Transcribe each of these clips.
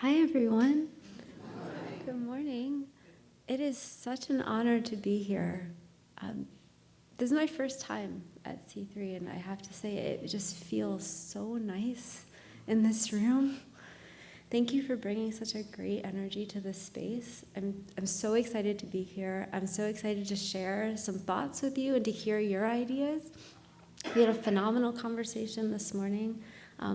Hi, everyone. Good morning. It is such an honor to be here. This is my first time at C3, and I have to say it just feels so nice in this room. Thank you for bringing such a great energy to this space. I'm so excited to be here. I'm so excited to share some thoughts with you and to hear your ideas. We had a phenomenal conversation this morning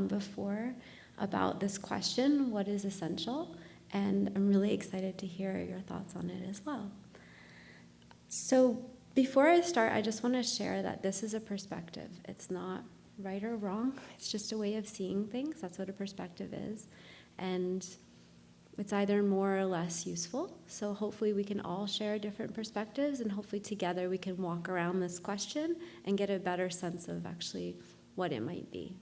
before about this question, what is essential? And I'm really excited to hear your thoughts on it as well. So before I start, I just want to share that this is a perspective. It's not right or wrong. It's just a way of seeing things. That's what a perspective is. And it's either more or less useful. So hopefully we can all share different perspectives, and hopefully together we can walk around this question and get a better sense of actually what it might be.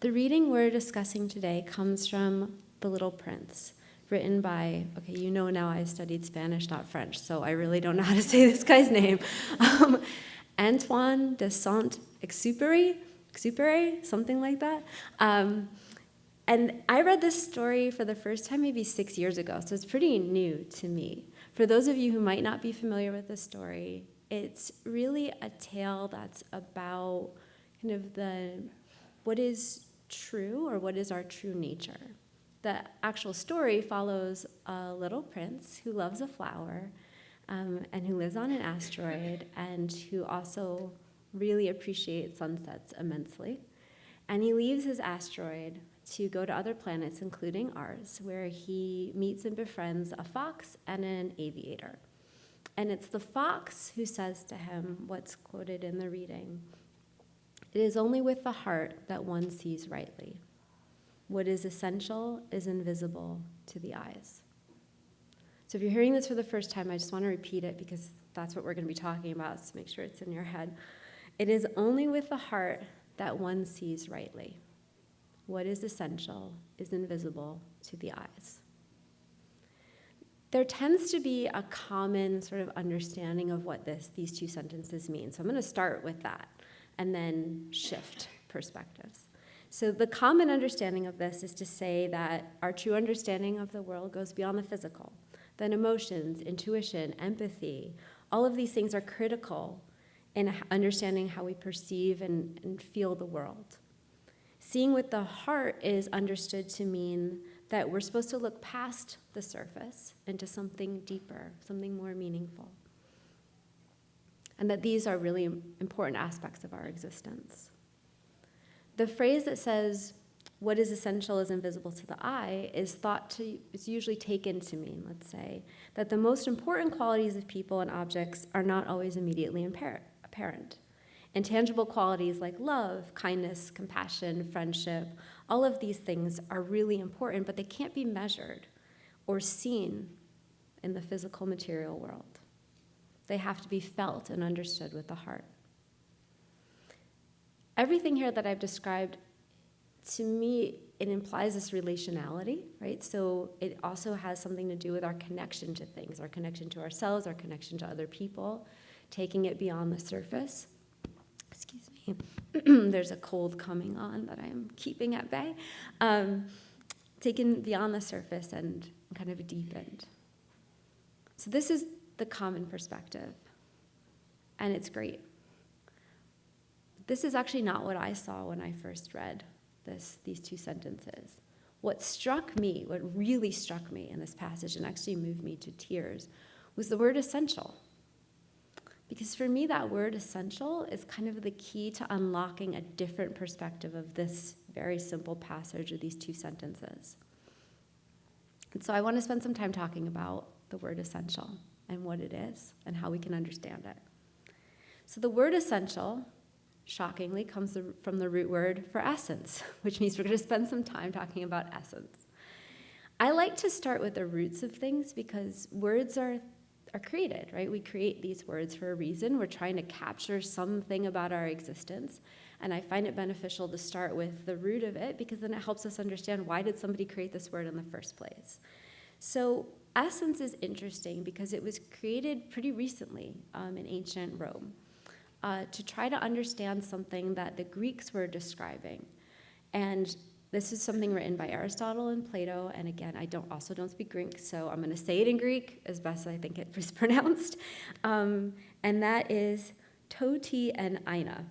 The reading we're discussing today comes from The Little Prince, written by, okay, you know now I studied Spanish, not French, so I really don't know how to say this guy's name. Antoine de Saint-Exupéry, something like that. And I read this story for the first time maybe 6 years ago, so it's pretty new to me. For those of you who might not be familiar with this story, it's really a tale that's about kind of what is true, or what is our true nature. The actual story follows a little prince who loves a flower and who lives on an asteroid and who also really appreciates sunsets immensely. And he leaves his asteroid to go to other planets, including ours, where he meets and befriends a fox and an aviator. And it's the fox who says to him what's quoted in the reading: "It is only with the heart that one sees rightly. What is essential is invisible to the eyes." So if you're hearing this for the first time, I just want to repeat it because that's what we're going to be talking about, so make sure it's in your head. It is only with the heart that one sees rightly. What is essential is invisible to the eyes. There tends to be a common sort of understanding of what these two sentences mean. So I'm going to start with that and then shift perspectives. So the common understanding of this is to say that our true understanding of the world goes beyond the physical. That emotions, intuition, empathy, all of these things are critical in understanding how we perceive and feel the world. Seeing with the heart is understood to mean that we're supposed to look past the surface into something deeper, something more meaningful. And that these are really important aspects of our existence. The phrase that says, "what is essential is invisible to the eye," is usually taken to mean, let's say, that the most important qualities of people and objects are not always immediately apparent. Intangible qualities like love, kindness, compassion, friendship, all of these things are really important, but they can't be measured or seen in the physical material world. They have to be felt and understood with the heart. Everything here that I've described, to me, it implies this relationality, right? So it also has something to do with our connection to things, our connection to ourselves, our connection to other people, taking it beyond the surface. Excuse me. There's a cold coming on that I'm keeping at bay. Taken beyond the surface and kind of deepened. So this is the common perspective, and it's great. This is actually not what I saw when I first read these two sentences. What really struck me in this passage and actually moved me to tears was the word essential. Because for me, that word essential is kind of the key to unlocking a different perspective of this very simple passage of these two sentences. And so I want to spend some time talking about the word essential and what it is and how we can understand it. So the word essential, shockingly, comes from the root word for essence, which means we're going to spend some time talking about essence. I like to start with the roots of things because words are created, right? We create these words for a reason. We're trying to capture something about our existence. And I find it beneficial to start with the root of it because then it helps us understand, why did somebody create this word in the first place? So essence is interesting because it was created pretty recently in ancient Rome to try to understand something that the Greeks were describing. And This is something written by Aristotle and Plato, and again, I also don't speak Greek, so I'm going to say it in Greek as best I think it is pronounced, and that is toti and aina,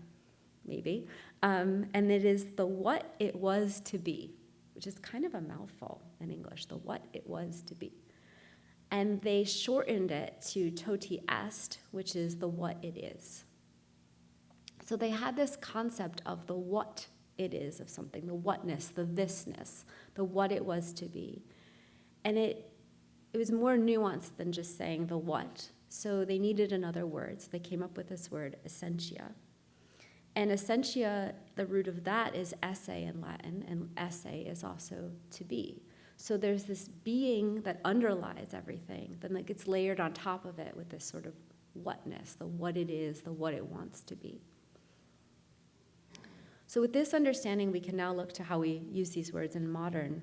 maybe, and it is the what it was to be, which is kind of a mouthful in English, the what it was to be. And they shortened it to toti est, which is the what it is. So they had this concept of the what it is of something, the whatness, the thisness, the what it was to be. And it was more nuanced than just saying the what. So they needed another word. So they came up with this word, essentia. And essentia, the root of that is esse in Latin, and esse is also to be. So there's this being that underlies everything, then that gets layered on top of it with this sort of whatness, the what it is, the what it wants to be. So with this understanding, we can now look to how we use these words in modern,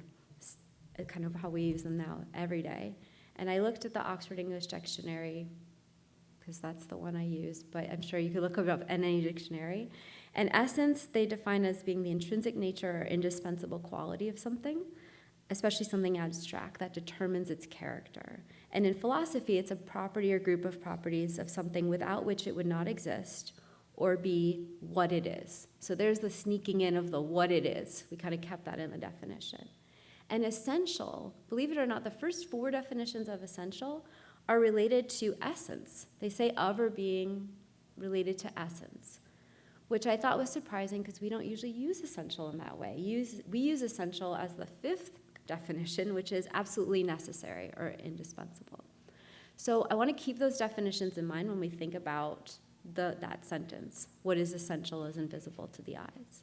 kind of how we use them now every day. And I looked at the Oxford English Dictionary, because that's the one I use, but I'm sure you could look it up in any dictionary. And essence, they define as being the intrinsic nature or indispensable quality of something, especially something abstract that determines its character. And in philosophy, it's a property or group of properties of something without which it would not exist, or be what it is. So there's the sneaking in of the what it is. We kind of kept that in the definition. And essential, believe it or not, the first 4 definitions of essential are related to essence. They say of or being related to essence, which I thought was surprising because we don't usually use essential in that way. We use essential as the 5th definition, which is absolutely necessary or indispensable. So I want to keep those definitions in mind when we think about that sentence. What is essential is invisible to the eyes.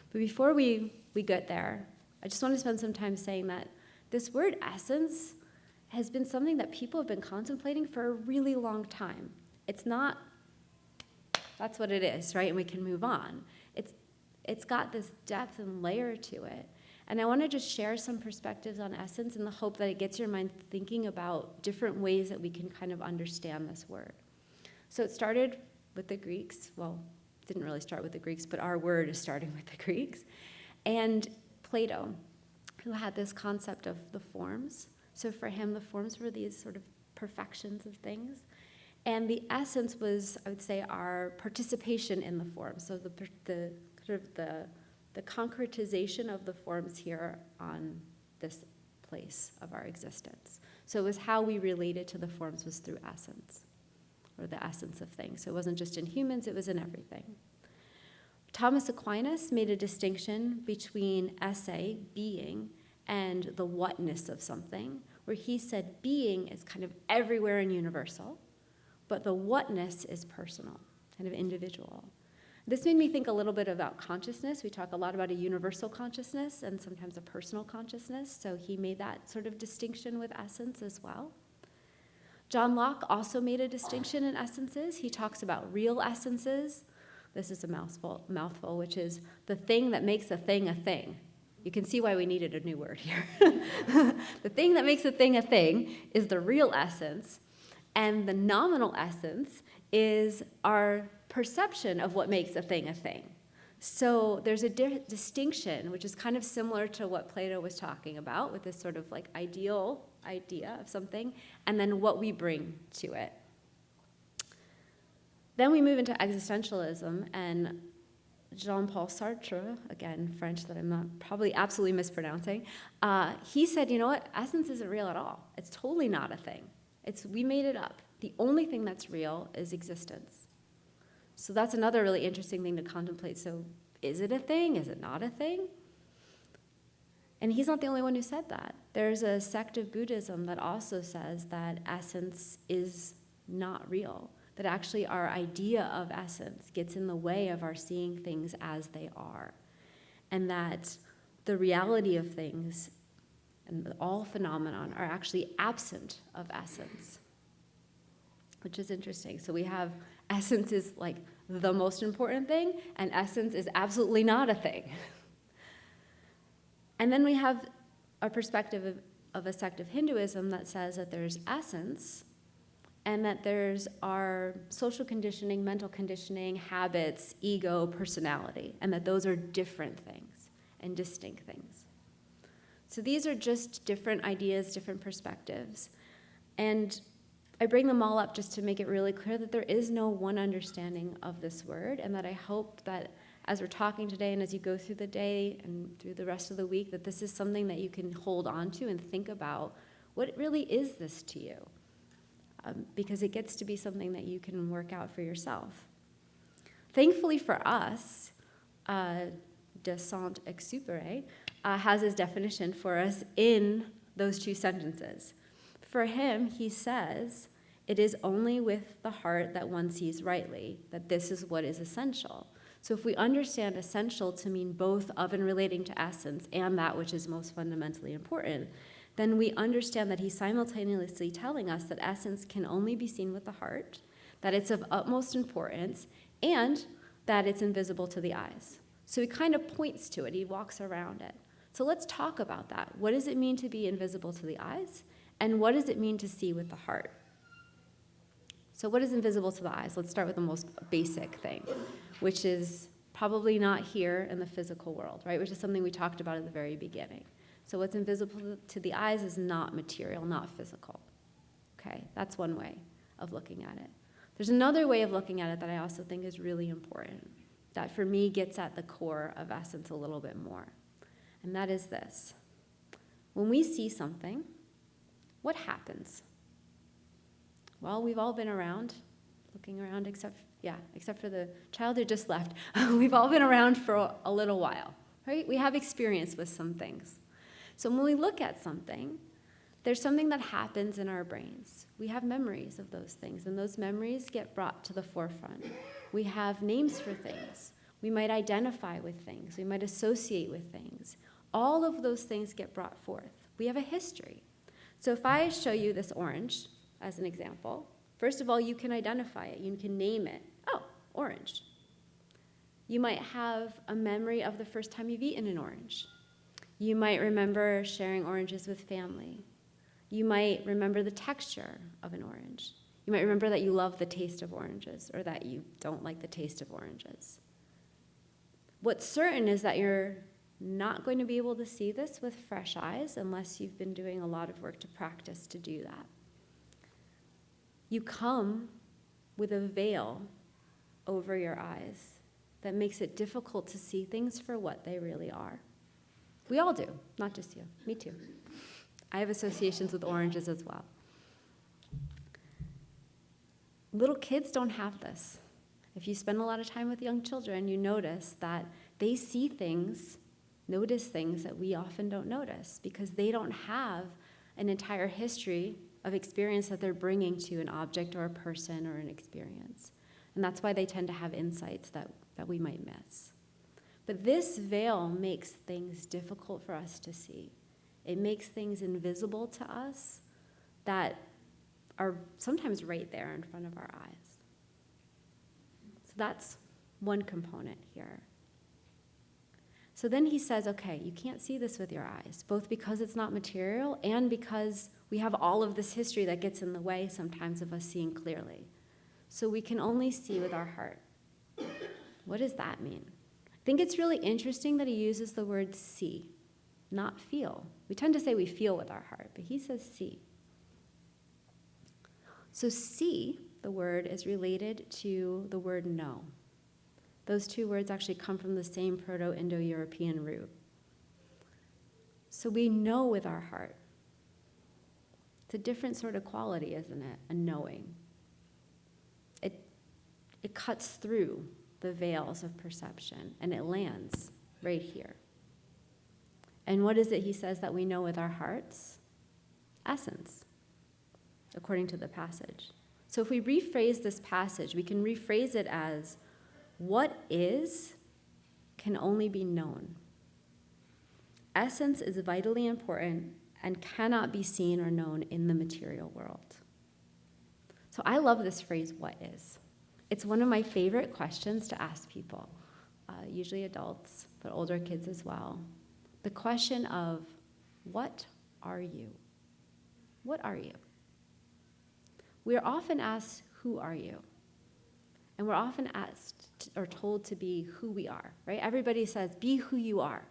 But before we get there, I just want to spend some time saying that this word essence has been something that people have been contemplating for a really long time. It's not, that's what it is, right? And we can move on. It's got this depth and layer to it. And I want to just share some perspectives on essence in the hope that it gets your mind thinking about different ways that we can kind of understand this word. So it started with the Greeks. Well, it didn't really start with the Greeks, but our word is starting with the Greeks. And Plato, who had this concept of the forms. So for him, the forms were these sort of perfections of things. And the essence was, I would say, our participation in the form. So the sort of the concretization of the forms here on this place of our existence. So it was how we related to the forms was through essence, or the essence of things. So it wasn't just in humans, it was in everything. Thomas Aquinas made a distinction between esse, being, and the whatness of something, where he said being is kind of everywhere and universal, but the whatness is personal, kind of individual. This made me think a little bit about consciousness. We talk a lot about a universal consciousness and sometimes a personal consciousness, so he made that sort of distinction with essence as well. John Locke also made a distinction in essences. He talks about real essences. This is a mouthful, which is the thing that makes a thing a thing. You can see why we needed a new word here. The thing that makes a thing is the real essence, and the nominal essence is our perception of what makes a thing a thing. So there's a distinction, which is kind of similar to what Plato was talking about with this sort of like ideal idea of something, and then what we bring to it. Then we move into existentialism, and Jean-Paul Sartre, again, French that I'm not probably absolutely mispronouncing, he said, you know what, essence isn't real at all. It's totally not a thing. We made it up. The only thing that's real is existence. So that's another really interesting thing to contemplate. So is it a thing? Is it not a thing? And he's not the only one who said that. There's a sect of Buddhism that also says that essence is not real, that actually our idea of essence gets in the way of our seeing things as they are, and that the reality of things and all phenomenon are actually absent of essence, which is interesting. So we have essence is like the most important thing, and essence is absolutely not a thing. And then we have a perspective of a sect of Hinduism that says that there's essence, and that there's our social conditioning, mental conditioning, habits, ego, personality, and that those are different things. and distinct things. So these are just different ideas, different perspectives. And I bring them all up just to make it really clear that there is no one understanding of this word, and that I hope that as we're talking today and as you go through the day and through the rest of the week, that this is something that you can hold on to and think about, what really is this to you? Because it gets to be something that you can work out for yourself. Thankfully for us, de Saint-Exupéry has his definition for us in those two sentences. For him, he says, it is only with the heart that one sees rightly, that this is what is essential. So if we understand essential to mean both of and relating to essence and that which is most fundamentally important, then we understand that he's simultaneously telling us that essence can only be seen with the heart, that it's of utmost importance, and that it's invisible to the eyes. So he kind of points to it. He walks around it. So let's talk about that. What does it mean to be invisible to the eyes? And what does it mean to see with the heart? So what is invisible to the eyes? Let's start with the most basic thing, which is probably not here in the physical world, right? Which is something we talked about at the very beginning. So what's invisible to the eyes is not material, not physical. Okay, that's one way of looking at it. There's another way of looking at it that I also think is really important, that for me gets at the core of essence a little bit more. And that is this. When we see something, what happens? Well, we've all been around, looking around, except for the child who just left. We've all been around for a little while, right? We have experience with some things. So when we look at something, there's something that happens in our brains. We have memories of those things, and those memories get brought to the forefront. We have names for things. We might identify with things. We might associate with things. All of those things get brought forth. We have a history. So if I show you this orange as an example, first of all, you can identify it. You can name it. Oh, orange. You might have a memory of the first time you've eaten an orange. You might remember sharing oranges with family. You might remember the texture of an orange. You might remember that you love the taste of oranges or that you don't like the taste of oranges. What's certain is that you're not going to be able to see this with fresh eyes unless you've been doing a lot of work to practice to do that. You come with a veil over your eyes that makes it difficult to see things for what they really are. We all do, not just you. Me too. I have associations with oranges as well. Little kids don't have this. If you spend a lot of time with young children, you notice that they see things, notice things that we often don't notice because they don't have an entire history of experience that they're bringing to an object or a person or an experience. And that's why they tend to have insights that we might miss. But this veil makes things difficult for us to see. It makes things invisible to us that are sometimes right there in front of our eyes. So that's one component here. So then he says, okay, you can't see this with your eyes, both because it's not material and because we have all of this history that gets in the way sometimes of us seeing clearly. So we can only see with our heart. What does that mean? I think it's really interesting that he uses the word see, not feel. We tend to say we feel with our heart, but he says see. So see, the word, is related to the word know. Those two words actually come from the same Proto-Indo-European root. So we know with our heart. It's a different sort of quality, isn't it? A knowing. It cuts through the veils of perception, and it lands right here. And what is it he says that we know with our hearts? Essence, according to the passage. So if we rephrase this passage, we can rephrase it as, what is can only be known. Essence is vitally important and cannot be seen or known in the material world. So I love this phrase, what is. It's one of my favorite questions to ask people, usually adults, but older kids as well. The question of, what are you? What are you? We are often asked, who are you? And we're often asked or told to be who we are, right? Everybody says, be who you are.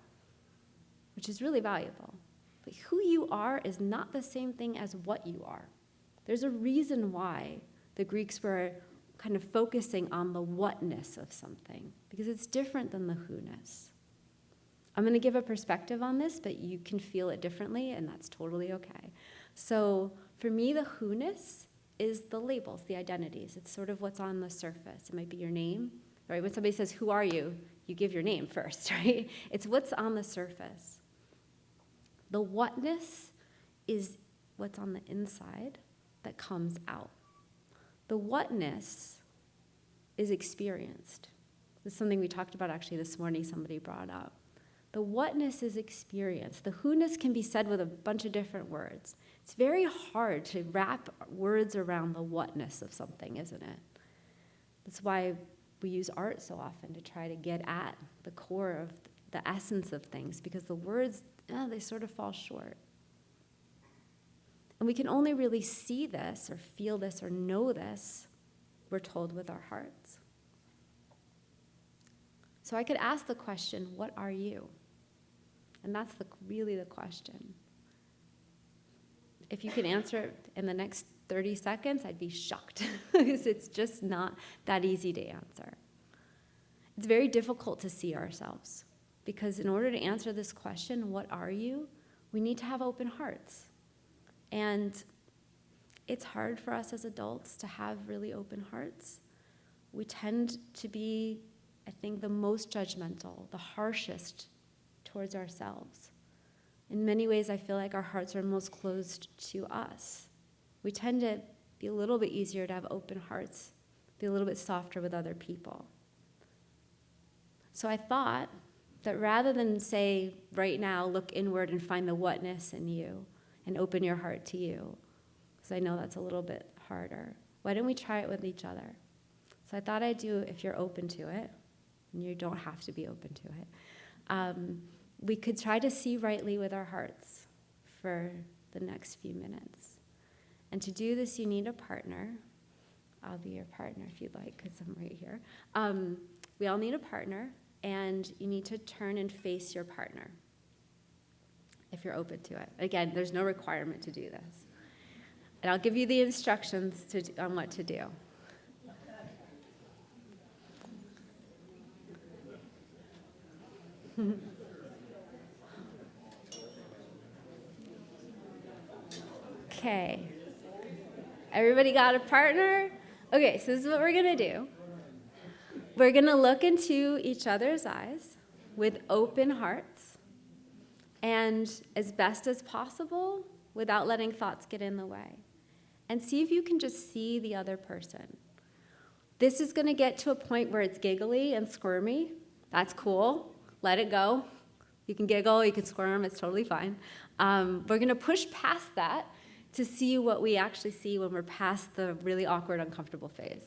which is really valuable. But who you are is not the same thing as what you are. There's a reason why the Greeks were kind of focusing on the whatness of something, because it's different than the who-ness. I'm going to give a perspective on this, but you can feel it differently, and that's totally okay. So for me, the who-ness is the labels, the identities. It's sort of what's on the surface. It might be your name, right? When somebody says, who are you? You give your name first, right? It's what's on the surface. The whatness is what's on the inside that comes out. The whatness is experienced. This is something we talked about actually this morning, somebody brought up. The whatness is experienced. The who-ness can be said with a bunch of different words. It's very hard to wrap words around the whatness of something, isn't it? That's why we use art so often, to try to get at the core of the essence of things, because the words, they sort of fall short. And we can only really see this or feel this or know this, we're told, with our hearts. So I could ask the question, what are you? And that's really the question. If you can answer it in the next 30 seconds, I'd be shocked, because it's just not that easy to answer. It's very difficult to see ourselves, because in order to answer this question, what are you, we need to have open hearts. And it's hard for us as adults to have really open hearts. We tend to be, I think, the most judgmental, the harshest towards ourselves. In many ways, I feel like our hearts are most closed to us. We tend to be a little bit easier to have open hearts, be a little bit softer with other people. So I thought that rather than say, right now, look inward and find the whatness in you and open your heart to you, because I know that's a little bit harder, why don't we try it with each other? So I thought I'd do, if you're open to it, and you don't have to be open to it, we could try to see rightly with our hearts for the next few minutes. And to do this, you need a partner. I'll be your partner if you'd like, because I'm right here. We all need a partner, and you need to turn and face your partner if you're open to it. Again, there's no requirement to do this. And I'll give you the instructions on what to do. Okay. Everybody got a partner? Okay, so this is what we're going to do. We're going to look into each other's eyes with open hearts, and as best as possible, without letting thoughts get in the way. And see if you can just see the other person. This is going to get to a point where it's giggly and squirmy. That's cool. Let it go. You can giggle, you can squirm, it's totally fine. We're going to push past that to see what we actually see when we're past the really awkward, uncomfortable phase.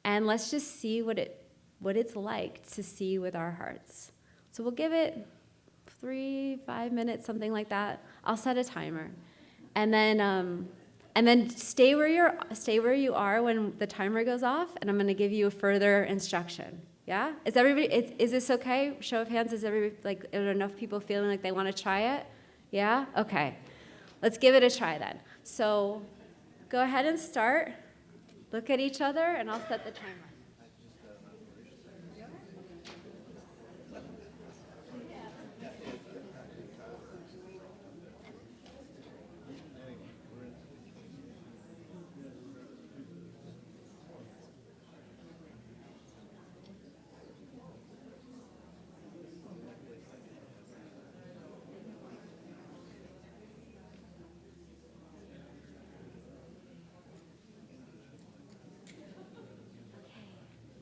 And let's just see what it's like to see with our hearts. So we'll give it 3-5 minutes, something like that. I'll set a timer. And then stay where you are when the timer goes off, and I'm going to give you a further instruction. Yeah? Is this okay? Show of hands, are enough people feeling like they want to try it? Yeah? Okay. Let's give it a try then. So go ahead and start. Look at each other, and I'll set the timer.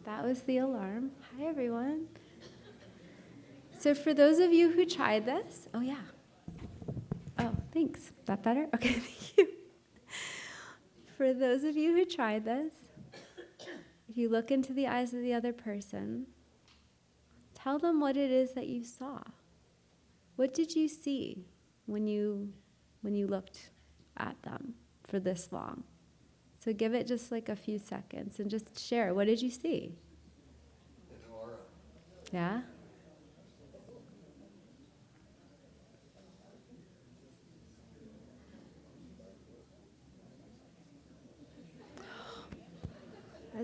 That was the alarm. Hi, everyone. So for those of you who tried this, oh, yeah. Oh, thanks. Is that better? Okay, thank you. For those of you who tried this, if you look into the eyes of the other person, tell them what it is that you saw. What did you see when you looked at them for this long? So give it just like a few seconds and just share. What did you see? Yeah?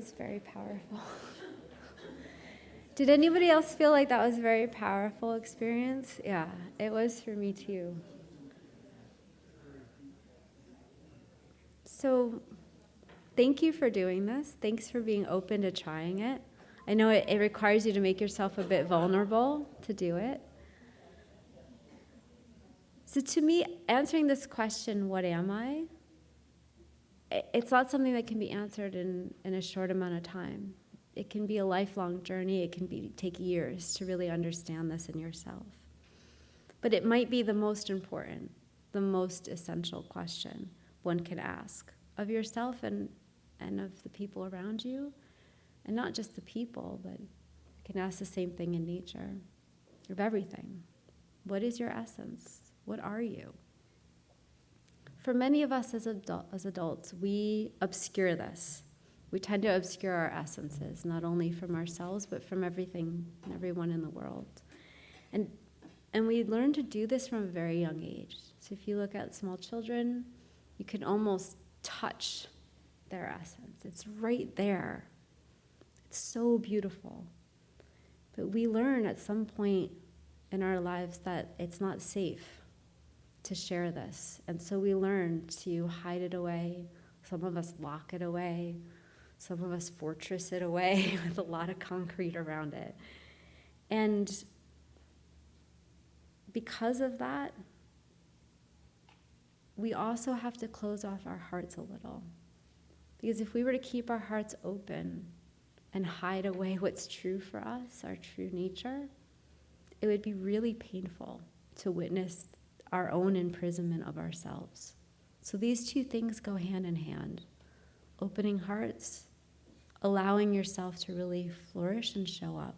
was very powerful. Did anybody else feel like that was a very powerful experience? Yeah, it was for me too. So thank you for doing this. Thanks for being open to trying it. I know it requires you to make yourself a bit vulnerable to do it. So to me, answering this question, what am I? It's not something that can be answered in a short amount of time. It can be a lifelong journey. It can take years to really understand this in yourself. But it might be the most important, the most essential question one can ask of yourself and of the people around you. And not just the people, but you can ask the same thing in nature, of everything. What is your essence? What are you? For many of us as adults, we obscure this. We tend to obscure our essences, not only from ourselves, but from everything and everyone in the world. And we learn to do this from a very young age. So if you look at small children, you can almost touch their essence. It's right there. It's so beautiful. But we learn at some point in our lives that it's not safe to share this. And so we learn to hide it away. Some of us lock it away. Some of us fortress it away with a lot of concrete around it. And because of that, we also have to close off our hearts a little. Because if we were to keep our hearts open and hide away what's true for us, our true nature, it would be really painful to witness our own imprisonment of ourselves. So these two things go hand in hand. Opening hearts, allowing yourself to really flourish and show up.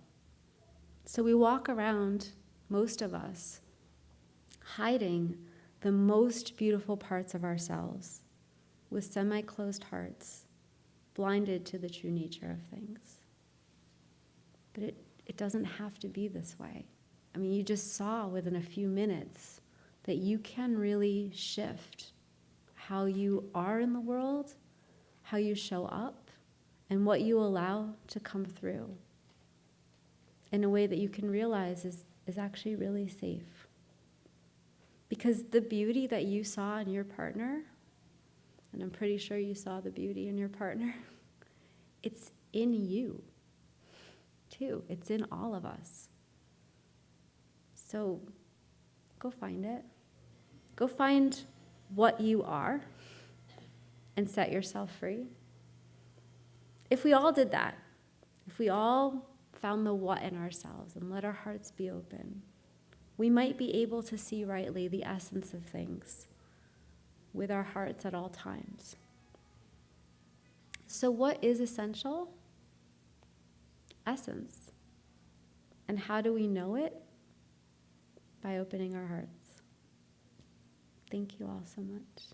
So we walk around, most of us, hiding the most beautiful parts of ourselves with semi-closed hearts, blinded to the true nature of things. But it doesn't have to be this way. I mean, you just saw within a few minutes that you can really shift how you are in the world, how you show up, and what you allow to come through in a way that you can realize is actually really safe. Because the beauty that you saw in your partner, and I'm pretty sure you saw the beauty in your partner, it's in you, too. It's in all of us. So go find it. Go find what you are and set yourself free. If we all did that, if we all found the what in ourselves and let our hearts be open, we might be able to see rightly the essence of things with our hearts at all times. So what is essential? Essence. And how do we know it? By opening our hearts. Thank you all so much.